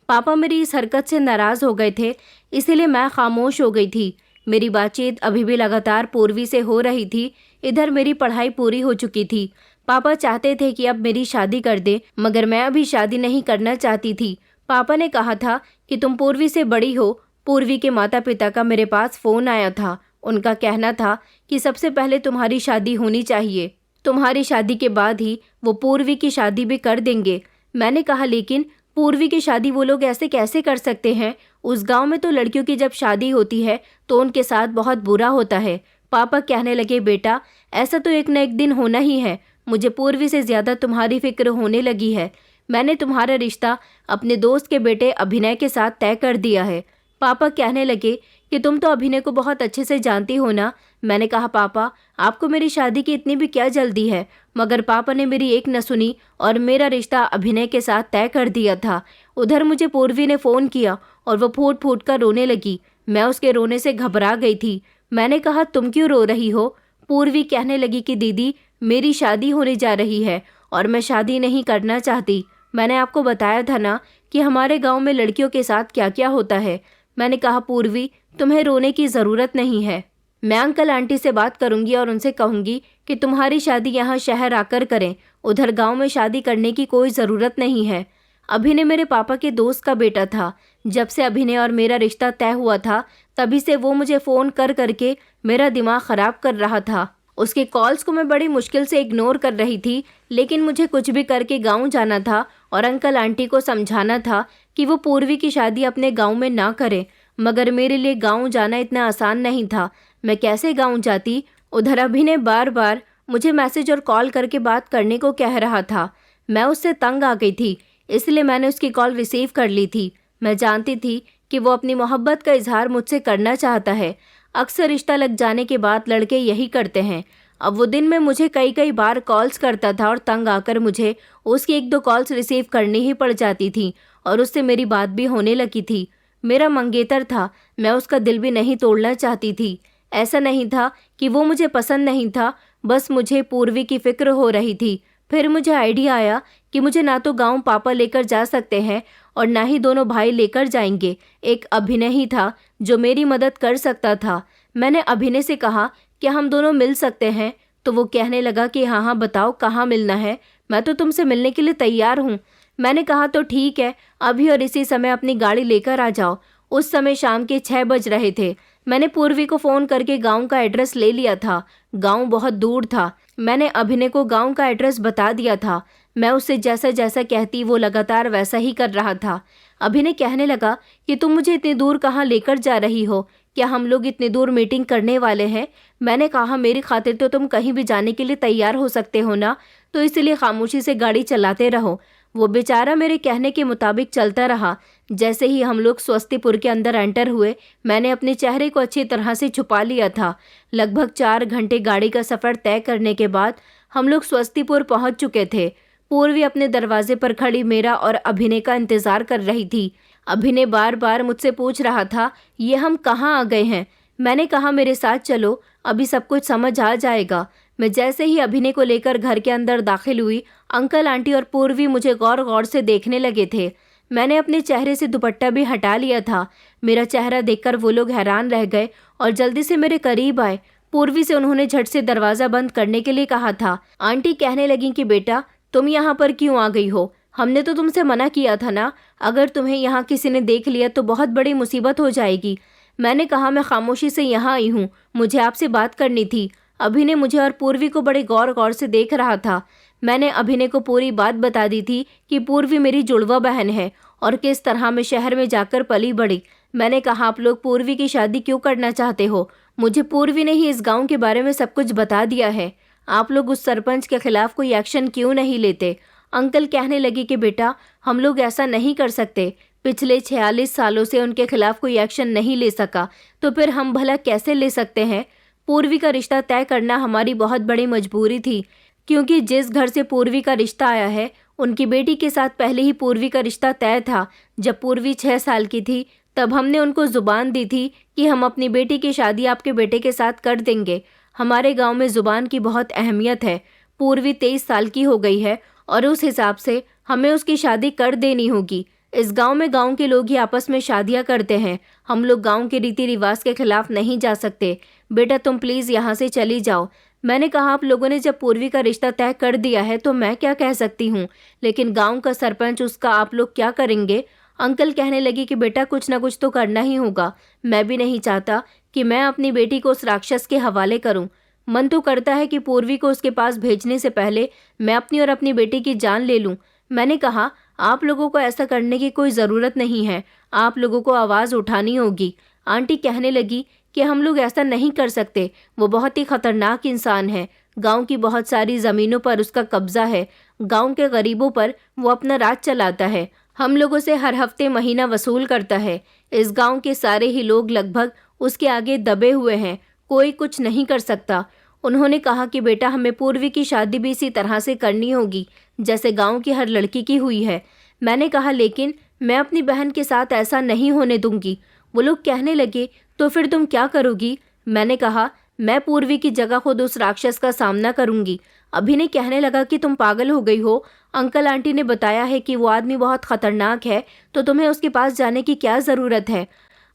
पापा मेरी इस हरकत से नाराज़ हो गए थे, इसीलिए मैं खामोश हो गई थी। मेरी बातचीत अभी भी लगातार पूर्वी से हो रही थी। इधर मेरी पढ़ाई पूरी हो चुकी थी। पापा चाहते थे कि अब मेरी शादी कर दे, मगर मैं अभी शादी नहीं करना चाहती थी। पापा ने कहा था कि तुम पूर्वी से बड़ी हो। पूर्वी के माता पिता का मेरे पास फ़ोन आया था। उनका कहना था कि सबसे पहले तुम्हारी शादी होनी चाहिए, तुम्हारी शादी के बाद ही वो पूर्वी की शादी भी कर देंगे। मैंने कहा लेकिन पूर्वी की शादी वो लोग ऐसे कैसे कर सकते हैं? उस गांव में तो लड़कियों की जब शादी होती है तो उनके साथ बहुत बुरा होता है। पापा कहने लगे बेटा ऐसा तो एक न एक दिन होना ही है। मुझे पूर्वी से ज़्यादा तुम्हारी फिक्र होने लगी है। मैंने तुम्हारा रिश्ता अपने दोस्त के बेटे अभिनय के साथ तय कर दिया है। पापा कहने लगे कि तुम तो अभिनय को बहुत अच्छे से जानती हो ना। मैंने कहा पापा आपको मेरी शादी की इतनी भी क्या जल्दी है? मगर पापा ने मेरी एक न सुनी और मेरा रिश्ता अभिनय के साथ तय कर दिया था। उधर मुझे पूर्वी ने फ़ोन किया और वो फूट फूट कर रोने लगी। मैं उसके रोने से घबरा गई थी। मैंने कहा तुम क्यों रो रही हो? पूर्वी कहने लगी कि दीदी मेरी शादी होने जा रही है और मैं शादी नहीं करना चाहती। मैंने आपको बताया था ना कि हमारे गांव में लड़कियों के साथ क्या क्या होता है। मैंने कहा पूर्वी तुम्हें रोने की ज़रूरत नहीं है। मैं अंकल आंटी से बात करूंगी और उनसे कहूंगी कि तुम्हारी शादी यहाँ शहर आकर करें। उधर गांव में शादी करने की कोई ज़रूरत नहीं है। अभिनय मेरे पापा के दोस्त का बेटा था। जब से अभिनय और मेरा रिश्ता तय हुआ था तभी से वो मुझे फ़ोन कर करके मेरा दिमाग ख़राब कर रहा था। उसके कॉल्स को मैं बड़ी मुश्किल से इग्नोर कर रही थी, लेकिन मुझे कुछ भी करके गांव जाना था और अंकल आंटी को समझाना था कि वो पूर्वी की शादी अपने गांव में ना करें। मगर मेरे लिए गांव जाना इतना आसान नहीं था। मैं कैसे गांव जाती? उधर अभिनय बार बार मुझे मैसेज और कॉल करके बात करने को कह रहा था। मैं उससे तंग आ गई थी, इसलिए मैंने उसकी कॉल रिसीव कर ली थी। मैं जानती थी कि वो अपनी मोहब्बत का इजहार मुझसे करना चाहता है। अक्सर रिश्ता लग जाने के बाद लड़के यही करते हैं। अब वो दिन में मुझे कई कई बार कॉल्स करता था और तंग आकर मुझे उसकी एक दो कॉल्स रिसीव करनी ही पड़ जाती थी और उससे मेरी बात भी होने लगी थी। मेरा मंगेतर था, मैं उसका दिल भी नहीं तोड़ना चाहती थी। ऐसा नहीं था कि वो मुझे पसंद नहीं था, बस मुझे पूर्वी की फिक्र हो रही थी। फिर मुझे आइडिया आया कि मुझे ना तो गांव पापा लेकर जा सकते हैं और ना ही दोनों भाई लेकर जाएंगे। एक अभिनय ही था जो मेरी मदद कर सकता था। मैंने अभिनय से कहा कि हम दोनों मिल सकते हैं, तो वो कहने लगा कि हाँ हाँ बताओ कहाँ मिलना है, मैं तो तुमसे मिलने के लिए तैयार हूँ। मैंने कहा तो ठीक है, अभी और इसी समय अपनी गाड़ी लेकर आ जाओ। उस समय शाम के 6 बज रहे थे। मैंने पूर्वी को फ़ोन करके गांव का एड्रेस ले लिया था। गांव बहुत दूर था। मैंने अभिनय को गांव का एड्रेस बता दिया था। मैं उससे जैसा जैसा कहती वो लगातार वैसा ही कर रहा था। अभिनय कहने लगा कि तुम मुझे इतनी दूर कहाँ लेकर जा रही हो? क्या हम लोग इतनी दूर मीटिंग करने वाले हैं? मैंने कहा मेरी खातिर तो तुम कहीं भी जाने के लिए तैयार हो सकते हो ना, तो इसलिए खामोशी से गाड़ी चलाते रहो। वो बेचारा मेरे कहने के मुताबिक चलता रहा। जैसे ही हम लोग स्वस्तिपुर के अंदर एंटर हुए, मैंने अपने चेहरे को अच्छी तरह से छुपा लिया था। लगभग 4 घंटे गाड़ी का सफ़र तय करने के बाद हम लोग स्वस्तिपुर पहुंच चुके थे। पूर्वी अपने दरवाजे पर खड़ी मेरा और अभिनय का इंतज़ार कर रही थी। अभिनय बार बार मुझसे पूछ रहा था ये हम कहाँ आ गए हैं। मैंने कहा मेरे साथ चलो, अभी सब कुछ समझ आ जाएगा। मैं जैसे ही अभिनय को लेकर घर के अंदर दाखिल हुई, अंकल आंटी और पूर्वी मुझे गौर गौर से देखने लगे थे। मैंने अपने चेहरे से दुपट्टा भी हटा लिया था। मेरा चेहरा देखकर वो लोग हैरान रह गए और जल्दी से मेरे करीब आए। पूर्वी से उन्होंने झट से दरवाज़ा बंद करने के लिए कहा था। आंटी कहने लगी कि बेटा तुम यहाँ पर क्यों आ गई हो? हमने तो तुमसे मना किया था ना, अगर तुम्हें यहाँ किसी ने देख लिया तो बहुत बड़ी मुसीबत हो जाएगी। मैंने कहा मैं खामोशी से यहाँ आई हूँ, मुझे आपसे बात करनी थी। अभिनय मुझे और पूर्वी को बड़े गौर गौर से देख रहा था। मैंने अभिनय को पूरी बात बता दी थी कि पूर्वी मेरी जुड़वा बहन है और किस तरह मैं शहर में जाकर पली बढ़ी। मैंने कहा आप लोग पूर्वी की शादी क्यों करना चाहते हो? मुझे पूर्वी ने ही इस गांव के बारे में सब कुछ बता दिया है। आप लोग उस सरपंच के खिलाफ कोई एक्शन क्यों नहीं लेते? अंकल कहने लगे कि बेटा हम लोग ऐसा नहीं कर सकते। पिछले 46 सालों से उनके खिलाफ कोई एक्शन नहीं ले सका तो फिर हम भला कैसे ले सकते हैं? पूर्वी का रिश्ता तय करना हमारी बहुत बड़ी मजबूरी थी, क्योंकि जिस घर से पूर्वी का रिश्ता आया है उनकी बेटी के साथ पहले ही पूर्वी का रिश्ता तय था। जब पूर्वी 6 साल की थी तब हमने उनको जुबान दी थी कि हम अपनी बेटी की शादी आपके बेटे के साथ कर देंगे। हमारे गांव में जुबान की बहुत अहमियत है। पूर्वी 23 साल की हो गई है और उस हिसाब से हमें उसकी शादी कर देनी होगी। इस गांव में गांव के लोग ही आपस में शादियां करते हैं। हम लोग गांव के रीति रिवाज के खिलाफ नहीं जा सकते। बेटा तुम प्लीज यहाँ से चली जाओ। मैंने कहा आप लोगों ने जब पूर्वी का रिश्ता तय कर दिया है तो मैं क्या कह सकती हूँ, लेकिन गांव का सरपंच उसका आप लोग क्या करेंगे? अंकल कहने लगे कि बेटा कुछ ना कुछ तो करना ही होगा। मैं भी नहीं चाहता कि मैं अपनी बेटी को उस राक्षस के हवाले करूं। मन तो करता है कि पूर्वी को उसके पास भेजने से पहले मैं अपनी और अपनी बेटी की जान ले लूं। मैंने कहा आप लोगों को ऐसा करने की कोई ज़रूरत नहीं है, आप लोगों को आवाज़ उठानी होगी। आंटी कहने लगी कि हम लोग ऐसा नहीं कर सकते, वो बहुत ही खतरनाक इंसान है। गांव की बहुत सारी ज़मीनों पर उसका कब्जा है। गांव के गरीबों पर वो अपना राज चलाता है। हम लोगों से हर हफ्ते महीना वसूल करता है। इस गांव के सारे ही लोग लगभग उसके आगे दबे हुए हैं, कोई कुछ नहीं कर सकता। उन्होंने कहा कि बेटा हमें पूर्वी की शादी भी इसी तरह से करनी होगी जैसे गांव की हर लड़की की हुई है। मैंने कहा लेकिन मैं अपनी बहन के साथ ऐसा नहीं होने दूंगी। वो लोग कहने लगे तो फिर तुम क्या करोगी? मैंने कहा मैं पूर्वी की जगह खुद उस राक्षस का सामना करूंगी। अभिनय कहने लगा कि तुम पागल हो गई हो, अंकल आंटी ने बताया है कि वो आदमी बहुत खतरनाक है तो तुम्हें उसके पास जाने की क्या ज़रूरत है।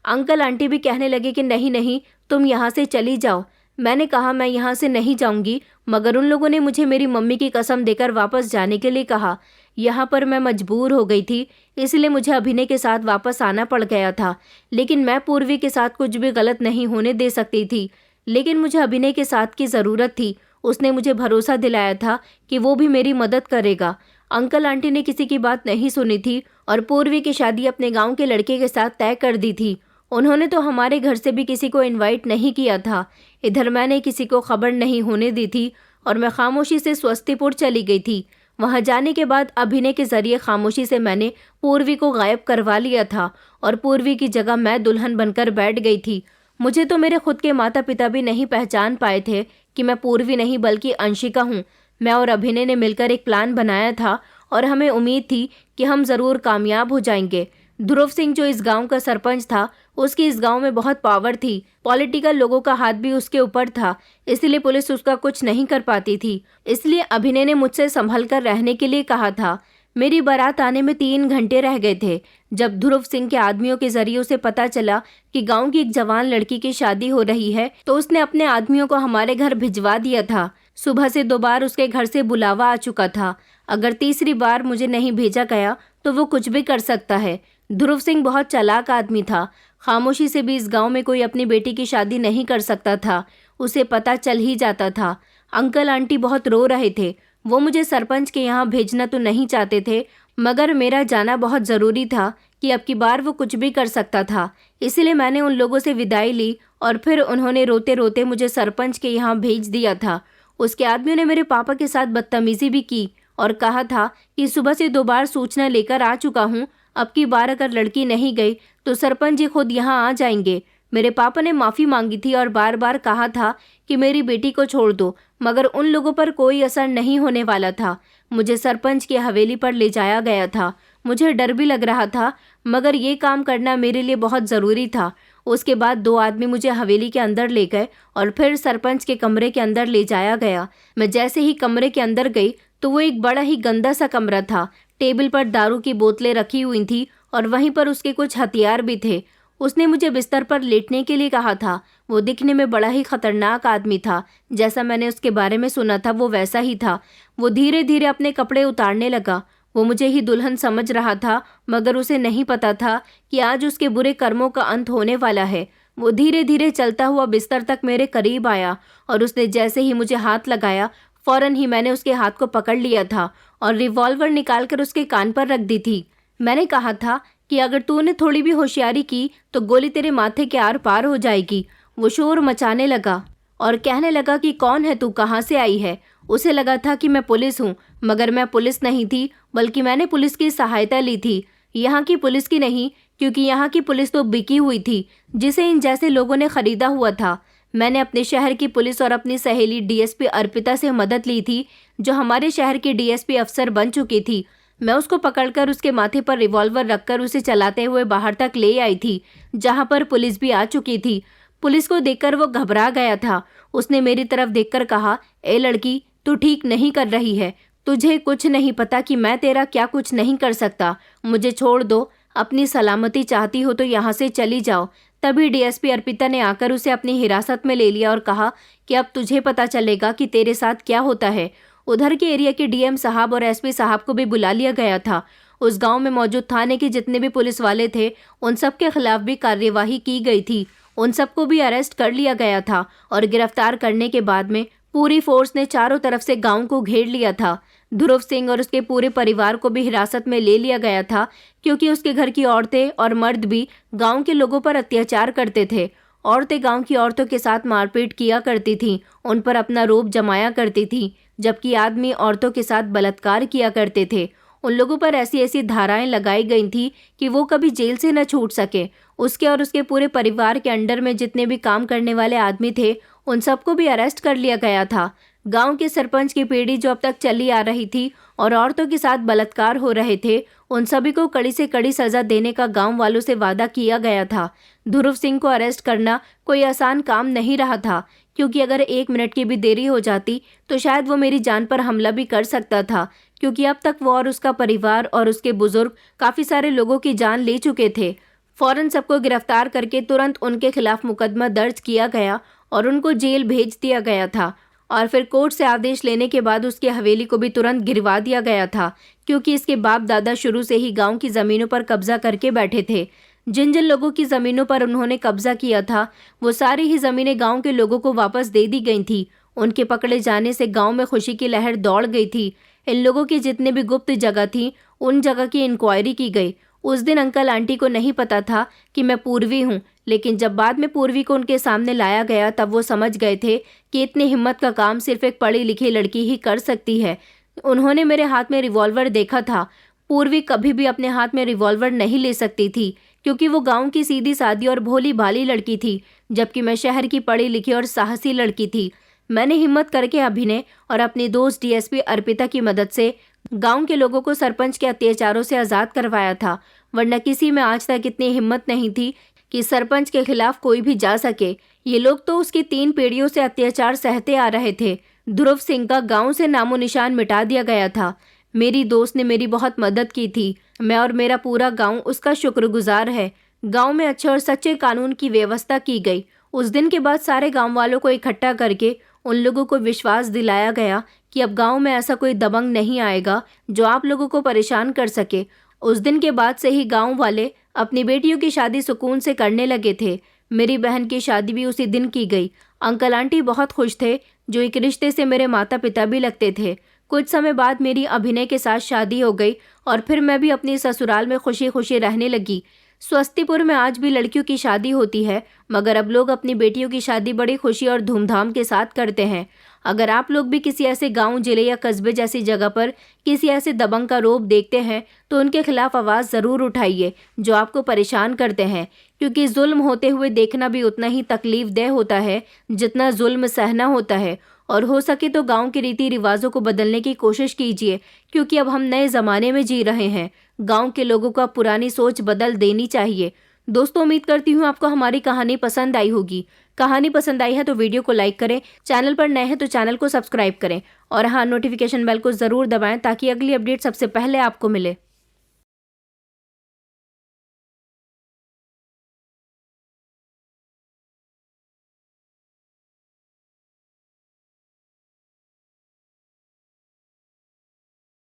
अंकल आंटी भी कहने लगे कि नहीं नहीं तुम यहाँ से चली जाओ। मैंने कहा मैं यहाँ से नहीं जाऊंगी, मगर उन लोगों ने मुझे मेरी मम्मी की कसम देकर वापस जाने के लिए कहा। यहाँ पर मैं मजबूर हो गई थी, इसलिए मुझे अभिनय के साथ वापस आना पड़ गया था। लेकिन मैं पूर्वी के साथ कुछ भी गलत नहीं होने दे सकती थी, लेकिन मुझे अभिनय के साथ की ज़रूरत थी। उसने मुझे भरोसा दिलाया था कि वो भी मेरी मदद करेगा। अंकल आंटी ने किसी की बात नहीं सुनी थी और पूर्वी की शादी अपने गाँव के लड़के के साथ तय कर दी थी। उन्होंने तो हमारे घर से भी किसी को इनवाइट नहीं किया था। इधर मैंने किसी को खबर नहीं होने दी थी और मैं खामोशी से स्वस्तिपुर चली गई थी। वहां जाने के बाद अभिनय के जरिए खामोशी से मैंने पूर्वी को गायब करवा लिया था और पूर्वी की जगह मैं दुल्हन बनकर बैठ गई थी। मुझे तो मेरे खुद के माता पिता भी नहीं पहचान पाए थे कि मैं पूर्वी नहीं बल्कि अंशिका हूँ। मैं और अभिनय ने मिलकर एक प्लान बनाया था और हमें उम्मीद थी कि हम ज़रूर कामयाब हो जाएंगे। ध्रुव सिंह जो इस गांव का सरपंच था, उसकी इस गांव में बहुत पावर थी। पॉलिटिकल लोगों का हाथ भी उसके ऊपर था, इसलिए पुलिस उसका कुछ नहीं कर पाती थी। इसलिए अभिनय ने मुझसे संभल कर रहने के लिए कहा था। मेरी बारात आने में 3 घंटे रह गए थे जब ध्रुव सिंह के आदमियों के जरिए उसे पता चला कि गांव की एक जवान लड़की की शादी हो रही है, तो उसने अपने आदमियों को हमारे घर भिजवा दिया था। सुबह से 2 बार उसके घर से बुलावा आ चुका था। अगर तीसरी बार मुझे नहीं भेजा गया तो वो कुछ भी कर सकता है। ध्रुव सिंह बहुत चालाक आदमी था। खामोशी से भी इस गांव में कोई अपनी बेटी की शादी नहीं कर सकता था, उसे पता चल ही जाता था। अंकल आंटी बहुत रो रहे थे। वो मुझे सरपंच के यहाँ भेजना तो नहीं चाहते थे, मगर मेरा जाना बहुत ज़रूरी था कि अब की बार वो कुछ भी कर सकता था। इसलिए मैंने उन लोगों से विदाई ली और फिर उन्होंने रोते रोते मुझे सरपंच के यहाँ भेज दिया था। उसके आदमियों ने मेरे पापा के साथ बदतमीजी भी की और कहा था कि सुबह से 2 बार सूचना लेकर आ चुका हूँ, अब की बार अगर लड़की नहीं गई तो सरपंच जी खुद यहाँ आ जाएंगे। मेरे पापा ने माफ़ी मांगी थी और बार बार कहा था कि मेरी बेटी को छोड़ दो, मगर उन लोगों पर कोई असर नहीं होने वाला था। मुझे सरपंच की हवेली पर ले जाया गया था। मुझे डर भी लग रहा था, मगर ये काम करना मेरे लिए बहुत ज़रूरी था। उसके बाद 2 आदमी मुझे हवेली के अंदर ले गए और फिर सरपंच के कमरे के अंदर ले जाया गया। मैं जैसे ही कमरे के अंदर गई तो वो एक बड़ा ही गंदा सा कमरा था। टेबल पर दारू की बोतलें रखी हुई थी और वहीं पर उसके कुछ हथियार भी थे। उसने मुझे बिस्तर पर लेटने के लिए कहा था। वो दिखने में बड़ा ही खतरनाक आदमी था। जैसा मैंने उसके बारे में सुना था वो वैसा ही था। वो धीरे धीरे अपने कपड़े उतारने लगा। वो मुझे ही दुल्हन समझ रहा था, मगर उसे नहीं पता था कि आज उसके बुरे कर्मों का अंत होने वाला है। वो धीरे धीरे चलता हुआ बिस्तर तक मेरे करीब आया और उसने जैसे ही मुझे हाथ लगाया, फौरन ही मैंने उसके हाथ को पकड़ लिया था और रिवॉल्वर निकालकर उसके कान पर रख दी थी। मैंने कहा था कि अगर तूने थोड़ी भी होशियारी की तो गोली तेरे माथे के आर पार हो जाएगी। वो शोर मचाने लगा और कहने लगा कि कौन है तू, कहाँ से आई है। उसे लगा था कि मैं पुलिस हूँ, मगर मैं पुलिस नहीं थी, बल्कि मैंने पुलिस की सहायता ली थी। यहाँ की पुलिस की नहीं, क्योंकि यहाँ की पुलिस तो बिकी हुई थी, जिसे इन जैसे लोगों ने खरीदा हुआ था। मैंने अपने शहर की पुलिस और अपनी सहेली डीएसपी अर्पिता से मदद ली थी, जो हमारे शहर की डीएसपी अफसर बन चुकी थी। मैं उसको पकड़कर उसके माथे पर रिवॉल्वर रखकर उसे चलाते हुए बाहर तक ले आई थी, जहाँ पर पुलिस भी आ चुकी थी। पुलिस को देखकर वो घबरा गया था। उसने मेरी तरफ देखकर कहा, ए लड़की, तू ठीक नहीं कर रही है। तुझे कुछ नहीं पता कि मैं तेरा क्या कुछ नहीं कर सकता। मुझे छोड़ दो। अपनी सलामती चाहती हो तो यहाँ से चली जाओ। तभी डीएसपी अर्पिता ने आकर उसे अपनी हिरासत में ले लिया और कहा कि अब तुझे पता चलेगा कि तेरे साथ क्या होता है। उधर के एरिया के डीएम साहब और एसपी साहब को भी बुला लिया गया था। उस गांव में मौजूद थाने के जितने भी पुलिस वाले थे, उन सब के खिलाफ भी कार्यवाही की गई थी। उन सबको भी अरेस्ट कर लिया गया था और गिरफ्तार करने के बाद में पूरी फोर्स ने चारों तरफ से गांव को घेर लिया था। ध्रुव सिंह और उसके पूरे परिवार को भी हिरासत में ले लिया गया था, क्योंकि उसके घर की औरतें और मर्द भी गांव के लोगों पर अत्याचार करते थे। औरतें गांव की औरतों के साथ मारपीट किया करती थीं, उन पर अपना रोब जमाया करती थीं, जबकि आदमी औरतों के साथ बलात्कार किया करते थे। उन लोगों पर ऐसी ऐसी धाराएं लगाई गई थी कि वो कभी जेल से न छूट सके। उसके और उसके पूरे परिवार के अंडर में जितने भी काम करने वाले आदमी थे, उन सबको भी अरेस्ट कर लिया गया था। गांव के सरपंच की पीढ़ी जो अब तक चली आ रही थी और औरतों के साथ बलात्कार हो रहे थे, उन सभी को कड़ी से कड़ी सजा देने का गांव वालों से वादा किया गया था। ध्रुव सिंह को अरेस्ट करना कोई आसान काम नहीं रहा था, क्योंकि अगर 1 मिनट की भी देरी हो जाती तो शायद वो मेरी जान पर हमला भी कर सकता था, क्योंकि अब तक वो और उसका परिवार और उसके बुजुर्ग काफ़ी सारे लोगों की जान ले चुके थे। फौरन सबको गिरफ्तार करके तुरंत उनके खिलाफ मुकदमा दर्ज किया गया और उनको जेल भेज दिया गया था। और फिर कोर्ट से आदेश लेने के बाद उसकी हवेली को भी तुरंत गिरवा दिया गया था, क्योंकि इसके बाप दादा शुरू से ही गांव की ज़मीनों पर कब्जा करके बैठे थे। जिन जिन लोगों की ज़मीनों पर उन्होंने कब्जा किया था, वो सारी ही ज़मीनें गांव के लोगों को वापस दे दी गई थी। उनके पकड़े जाने से गांव में खुशी की लहर दौड़ गई थी। इन लोगों की जितने भी गुप्त जगह थी, उन जगह की इंक्वायरी की गई। उस दिन अंकल आंटी को नहीं पता था कि मैं पूर्वी हूँ, लेकिन जब बाद में पूर्वी को उनके सामने लाया गया तब वो समझ गए थे कि इतनी हिम्मत का काम सिर्फ एक पढ़ी लिखी लड़की ही कर सकती है। उन्होंने मेरे हाथ में रिवॉल्वर देखा था। पूर्वी कभी भी अपने हाथ में रिवॉल्वर नहीं ले सकती थी, क्योंकि वो गांव की सीधी सादी और भोली भाली लड़की थी, जबकि मैं शहर की पढ़ी लिखी और साहसी लड़की थी। मैंने हिम्मत करके अभिनय और अपनी दोस्त डीएसपी अर्पिता की मदद से गांव के लोगों को सरपंच के अत्याचारों से आज़ाद करवाया था, वरना किसी में आज तक इतनी हिम्मत नहीं थी कि सरपंच के खिलाफ कोई भी जा सके। ये लोग तो उसकी 3 पीढ़ियों से अत्याचार सहते आ रहे थे। ध्रुव सिंह का गांव से नामो निशान मिटा दिया गया था। मेरी दोस्त ने मेरी बहुत मदद की थी। मैं और मेरा पूरा गांव उसका शुक्रगुजार है। गांव में अच्छे और सच्चे कानून की व्यवस्था की गई। उस दिन के बाद सारे गांव वालों को इकट्ठा करके उन लोगों को विश्वास दिलाया गया कि अब गांव में ऐसा कोई दबंग नहीं आएगा जो आप लोगों को परेशान कर सके। उस दिन के बाद से ही गांव वाले अपनी बेटियों की शादी सुकून से करने लगे थे। मेरी बहन की शादी भी उसी दिन की गई। अंकल आंटी बहुत खुश थे, जो एक रिश्ते से मेरे माता पिता भी लगते थे। कुछ समय बाद मेरी अभिनय के साथ शादी हो गई और फिर मैं भी अपनी ससुराल में खुशी खुशी रहने लगी। स्वस्तिपुर में आज भी लड़कियों की शादी होती है, मगर अब लोग अपनी बेटियों की शादी बड़ी खुशी और धूमधाम के साथ करते हैं। अगर आप लोग भी किसी ऐसे गांव, जिले या कस्बे जैसी जगह पर किसी ऐसे दबंग का रोब देखते हैं तो उनके खिलाफ आवाज़ ज़रूर उठाइए जो आपको परेशान करते हैं, क्योंकि जुल्म होते हुए देखना भी उतना ही तकलीफदेह होता है जितना जुल्म सहना होता है। और हो सके तो गांव के रीति रिवाजों को बदलने की कोशिश कीजिए, क्योंकि अब हम नए ज़माने में जी रहे हैं। गांव के लोगों को पुरानी सोच बदल देनी चाहिए। दोस्तों, उम्मीद करती हूँ आपको हमारी कहानी पसंद आई होगी। कहानी पसंद आई है तो वीडियो को लाइक करें, चैनल पर नए हैं तो चैनल को सब्सक्राइब करें और हाँ, नोटिफिकेशन बेल को ज़रूर दबाएं ताकि अगली अपडेट सबसे पहले आपको मिले।